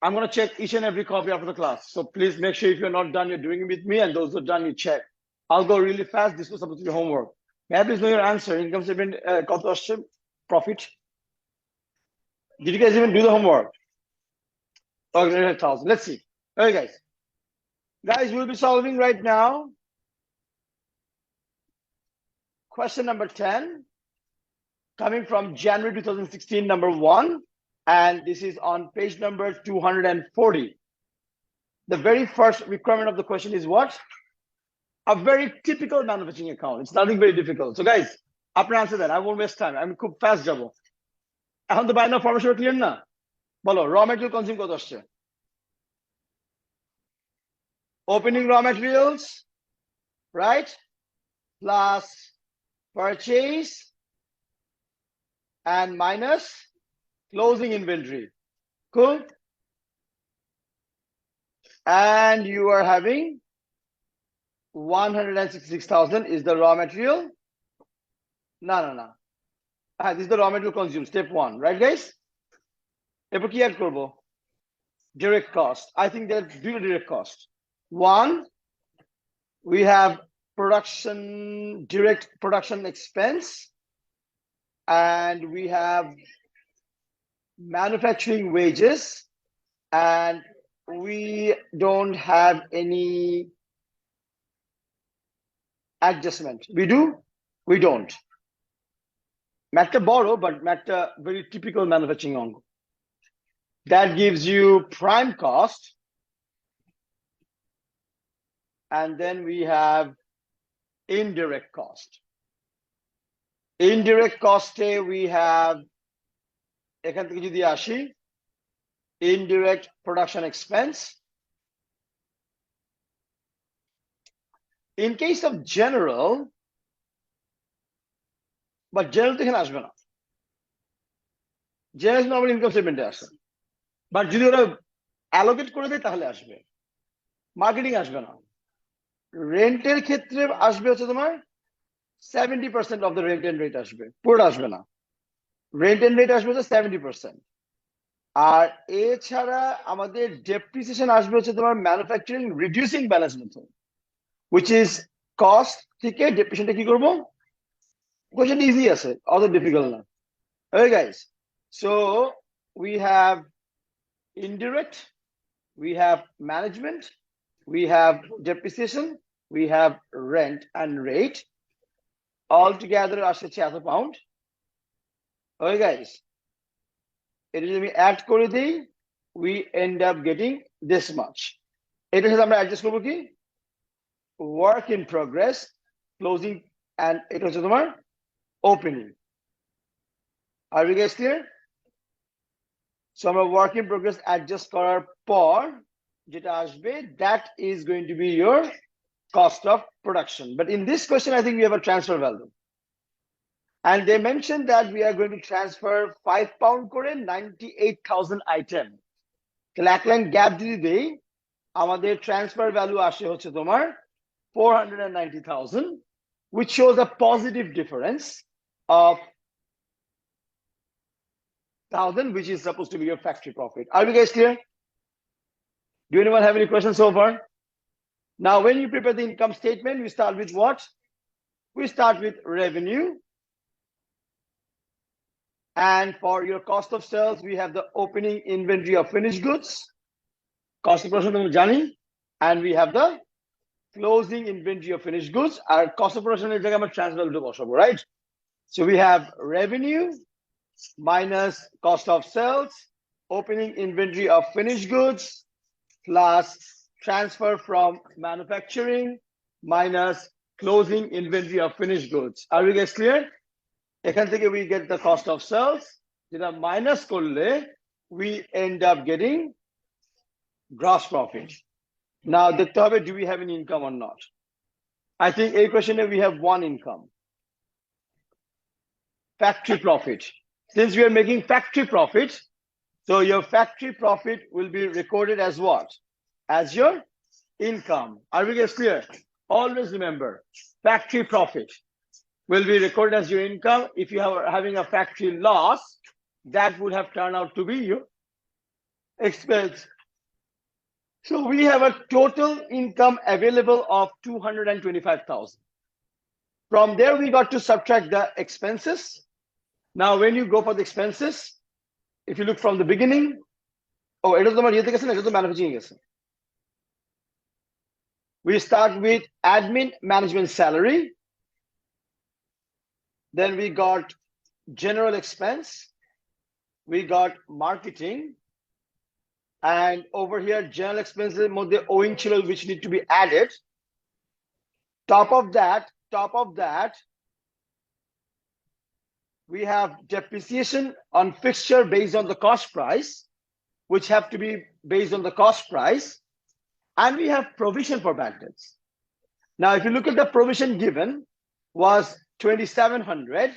I'm going to check each and every copy after the class. So please make sure if you're not done, you're doing it with me, and those who are done, you check. I'll go really fast. This was supposed to be homework. May I please know your answer? Income statement, profit. Did you guys even do the homework? Okay, 1,000. Let's see. Okay, guys. Guys, we'll be solving right now question number 10, coming from January 2016, number 1. And this is on page number 240. The very first requirement of the question is what? A very typical manufacturing account. It's nothing very difficult. So guys, আপনারা answer that. I won't waste time. I'm খুব fast যাব। এখন তো binary formation clear না? বলো, র material consume কত আসছে? Opening raw materials, right? Plus purchase and minus closing inventory. Cool? And you are having 166,000 is the raw material. No. This is the raw material consumed, step 1, right guys? এরপর কি add করব? Direct cost. I think there's zero direct cost. 1, we have direct production expense, and we have manufacturing wages, and we don't have any adjustment. We do? We don't. Matter borrow, but matter very typical manufacturing ongo. That gives you prime cost. And then we have indirect cost. Indirect cost, we have এখান থেকে যদি আসি, indirect production expense. In case of general, but general তো এখানে আসবে না। General normal income statement আসে, but যদি ওরা allocate করে দেয় তাহলে আসবে। মার্কেটিং আসবে না। রেন্টের ক্ষেত্রে আসবে হচ্ছে তোমার 70% of the rent and rate আসবে, পুরোটা আসবে না। রেন্ট এন্ড রেট আসবে হচ্ছে 70%। আর এছাড়া আমাদের ডেপ্রিসিয়েশন আসবে হচ্ছে তোমার manufacturing reducing balance method, which is cost থেকে ডেপ্রিসিয়েশনটা কি করব? কোশ্চেন ইজি আছে, অত ডিফিকাল্ট না। Okay guys, so we have indirect, we have management, we have depreciation, we have rent and rate. All together আসছে এত পাউন্ড। Okay guys, এটা যদি আমি অ্যাড করে দিই, we end up getting this much. এটার সাথে আমরা অ্যাডজাস্ট করবো কি? work in progress, closing, and এটা হচ্ছে তোমার opening. Are we guys clear? So আমরা work in progress adjust করার পর যেটা আসবে, that is going to be your cost of production. But in this question, I think we have a transfer value. And they mentioned that we are going to transfer 5 pound করে 98,000 item. তাহলে এক line gap যদি দেই, আমাদের transfer value আসে হচ্ছে তোমার 490,000, which shows a positive difference of 1,000, which is supposed to be your factory profit. Are you guys clear? Do anyone have any questions so far? Now, when you prepare the income statement, we start with what? We start with revenue. And for your cost of sales, we have the opening inventory of finished goods, cost of production, and we have the closing inventory of finished goods. Our cost of production is transfer value, right? So we have revenue minus cost of sales, opening inventory of finished goods, plus transfer from manufacturing minus closing inventory of finished goods. Are you guys clear? এখান থেকে we get the cost of sales, যেটা minus করলে we end up getting gross profit. Now দেখতে হবে, do we have any income or not? I think a question we have one income, factory profit. Since we are making factory profit, so your factory profit will be recorded as what? As your income. Are we guys clear? Always remember, factory profit will be recorded as your income. If you are having a factory loss, that would have turned out to be your expense. So we have a total income available of 225,000. From there, we got to subtract the expenses. Now, when you go for the expenses, if you look from the beginning, oh, it is the manufacturing. We start with admin management salary. Then we got general expense. We got marketing. And over here, general expenses, owing chilo, which need to be added. Top of that, we have depreciation on fixture based on the cost price, which have to be based on the cost price. And we have provision for bad debts. Now, if you look at the provision given was 2,700.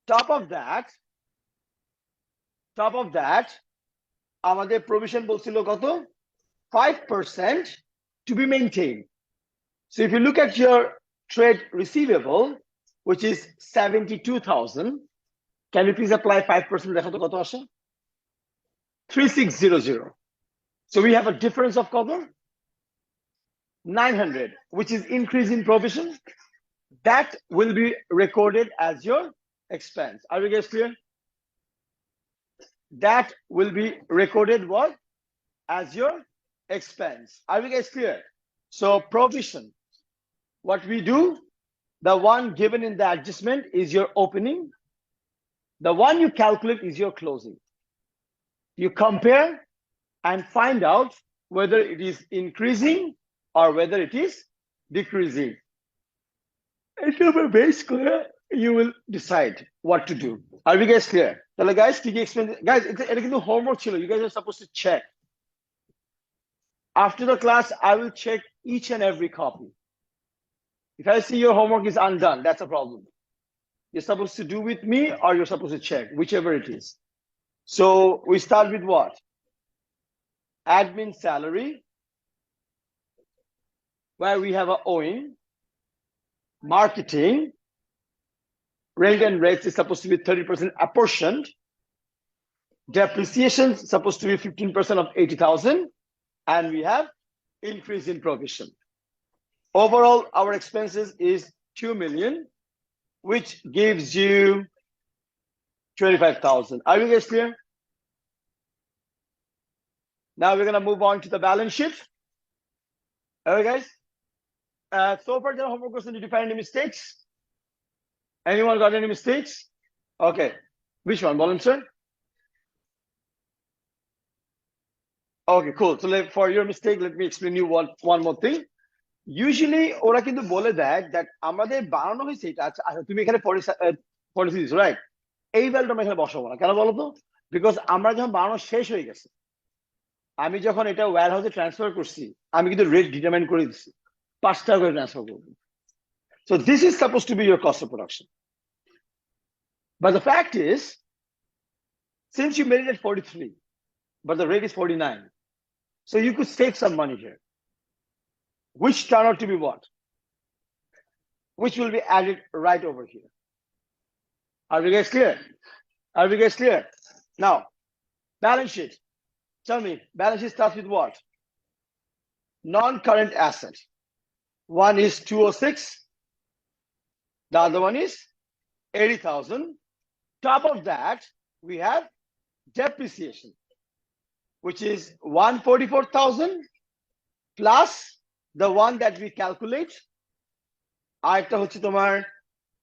Top of that, আমাদের provision বলছিল কত 5% to be maintained. So if you look at your trade receivable, which is 72,000, can you please apply 5%? দেখো তো কত আসে 3600. So we have a difference of cover 900, which is increase in provision. That will be recorded as your expense. Are you guys clear? That will be recorded what? As your expense. Are you guys clear? So provision, what we do, the one given in the adjustment is your opening. The one you calculate is your closing. You compare and find out whether it is increasing or whether it is decreasing. If you're base clear, you will decide what to do. Are we guys clear? Tell guys, guys, it's homework. You guys are supposed to check. After the class, I will check each and every copy. If I see your homework is undone, that's a problem. You're supposed to do with me or you're supposed to check, whichever it is. So we start with what? Admin salary, where we have a owing. Marketing, rent and rates is supposed to be 30% apportioned. Depreciation is supposed to be 15% of 80,000. And we have increase in provision. Overall, our expenses is 2 million, which gives you 25,000. Are you guys clear? Now we're going to move on to the balance sheet. Okay, guys. So far, the homework question, did you find any mistakes? Anyone got any mistakes? Okay. Which one, volunteer? Okay, cool. So for your mistake, let me explain you one more thing. Usually, ওরা কিন্তু বলে দেয় that আমাদের বানানো হয়েছে এটা আচ্ছা তুমি এখানে পলিসি দিছো রাইট এই ভ্যালুটা আমি এখানে বসাবো না কেন বলো তো বিকজ আমরা যখন বানানো শেষ হয়ে গেছে আমি যখন এটা ওয়্যার হাউসে ট্রান্সফার করছি আমি কিন্তু রেট ডিটারমাইন করে দিচ্ছি 5 টাকা করে ট্রান্সফার করব so this is supposed to be your cost of production but the fact is since you made it at 43 but the rate is 49 so you could save some money here which turn out to be what which will be added right over here. Are we guys clear? Are we guys clear? Now balance sheet, tell me balance sheet starts with what? Non-current asset. One is 206, the other one is 80,000. Top of that, we have depreciation, which is 144,000 plus the one that we calculate. Aita hochhe tomar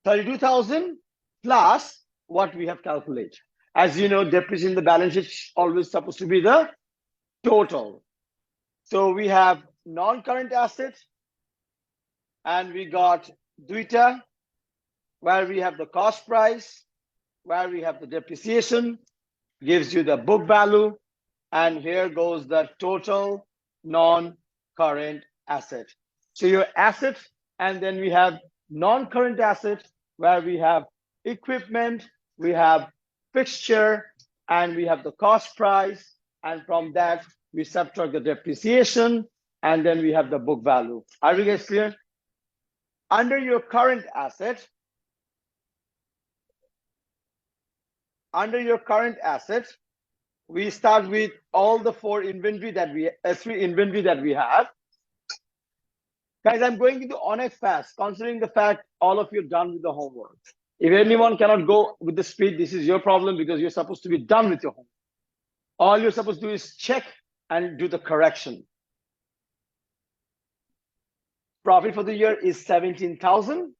32,000 plus what we have calculated. As you know, depreciation in the balance sheet is always supposed to be the total. So we have non-current assets. And we got duita, where we have the cost price, where we have the depreciation, gives you the book value, and here goes the total non-current asset. So your assets, and then we have non-current assets, where we have equipment, we have fixture, and we have the cost price, and from that we subtract the depreciation, and then we have the book value. Are you guys clear? Under your current asset, We start with all the three inventory that we have. Guys, I'm going into on a fast, considering the fact all of you are done with the homework. If anyone cannot go with the speed, this is your problem because you're supposed to be done with your homework. All you're supposed to do is check and do the correction. Profit for the year is 17,000.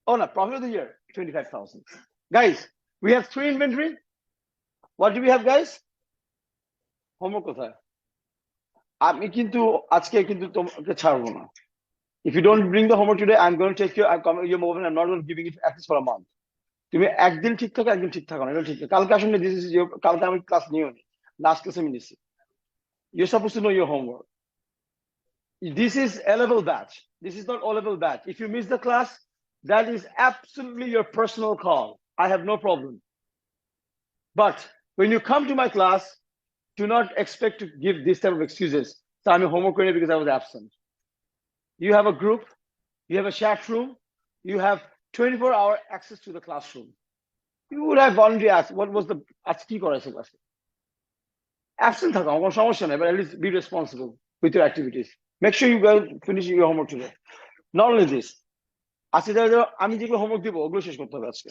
Oh no, profit of the year, 25,000. Guys, we have three inventory. What do we have, guys? Homework কোথায়? আমি কিন্তু আজকে কিন্তু তোমাকে ছাড়বো না. If you don't bring the homework today, I'm going to take your mobile. I'm not going to giving it at least for a month. তুমি একদিন ঠিক থাকো, একদিন ঠিক থাকো না, এটা ঠিক না. কালকে আসলে this is your কালকে আমি ক্লাস নিও নি. লাস্ট ক্লাসে আমি নিছি. You're supposed to know your homework. This is A-level batch. This is not O-level batch. If you miss the class, that is absolutely your personal call. I have no problem. But when you come to my class, do not expect to give this type of excuses. So I'm a homework ready because I was absent. You have a group, you have a chat room, you have 24-hour access to the classroom. You would have voluntarily asked, what was the class? Absent, but at least be responsible with your activities. Make sure you guys finish your homework today. Not only this, আমি যেগুলো homework দিব ওগুলো শেষ করতে হবে আজকে.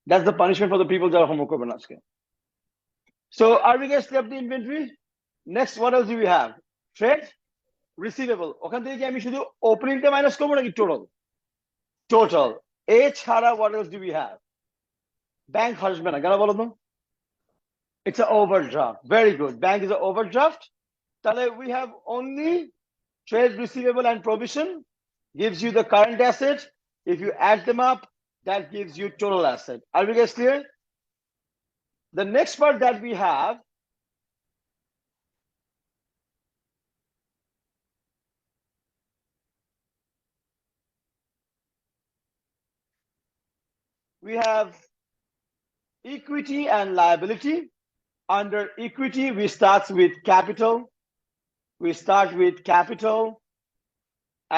That's the punishment for the people that are homework করবেন আজকে. So are we guys clear up the inventory? Next, what else do we have? Trade receivable. ওখান থেকে কি আমি শুধু ওপেনিংটা মাইনাস করবো নাকি টোটাল? Total. এছাড়া what else do we have? Bank হাসবে না, কেন বলো তো? It's an overdraft. Very good. Bank is an overdraft. তাহলে we have only trade receivable and provision gives you the current asset. If you add them up, that gives you total asset. Are we guys clear? The next part that we have equity and liability. Under equity, we start with capital.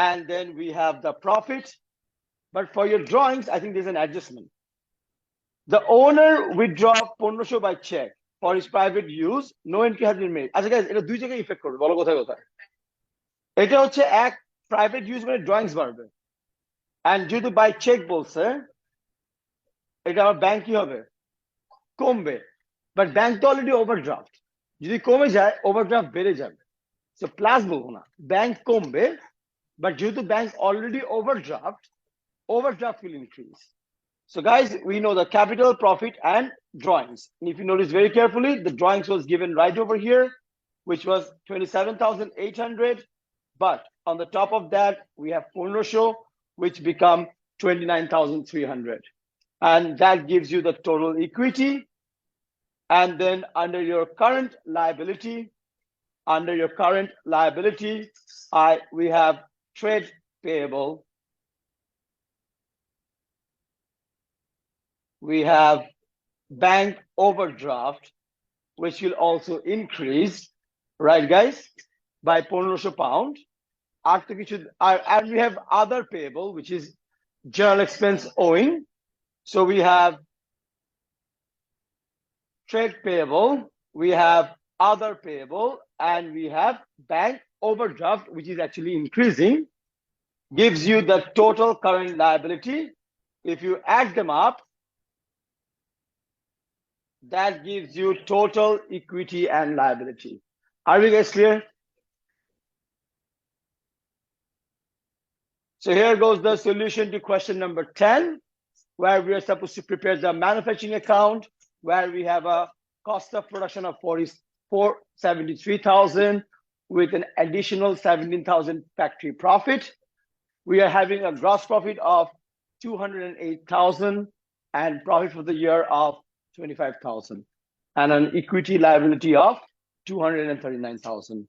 And then we have the profit. But for your drawings, I think there's an adjustment. The owner withdraw 1500 by check for his private use. No entry has been made. আচ্ছা guys, এটা দুই জায়গায় effect করবে, বলো কোথায় কোথায়? এটা হচ্ছে এক প্রাইভেট ইউজ মানে ড্রয়িংস বাড়বে, এন্ড যেহেতু বাই চেক বলছে এটা আমার ব্যাংক কি হবে, কমবে। বাট ব্যাংক তো অলরেডি ওভারড্রাফট, যদি কমে যায় ওভারড্রাফট বেড়ে যাবে, সো প্লাস বলবো না, ব্যাংক কমবে। বাট যেহেতু bank already overdraft will increase. So guys, we know the capital, profit, and drawings. And if you notice very carefully, the drawings was given right over here, which was 27,800. But on the top of that, we have Purnosho, which become 29,300. And that gives you the total equity. And then under your current liability, we have trade payable. We have bank overdraft, which will also increase, right guys, by £1500. And we have other payable, which is general expense owing. So we have trade payable, we have other payable, and we have bank overdraft, which is actually increasing, gives you the total current liability. If you add them up, that gives you total equity and liability. Are we guys clear? So here goes the solution to question number 10, where we are supposed to prepare the manufacturing account, where we have a cost of production of 73,000 with an additional 17,000 factory profit. We are having a gross profit of 208,000 and profit for the year of 25,000 and an equity liability of 239,000.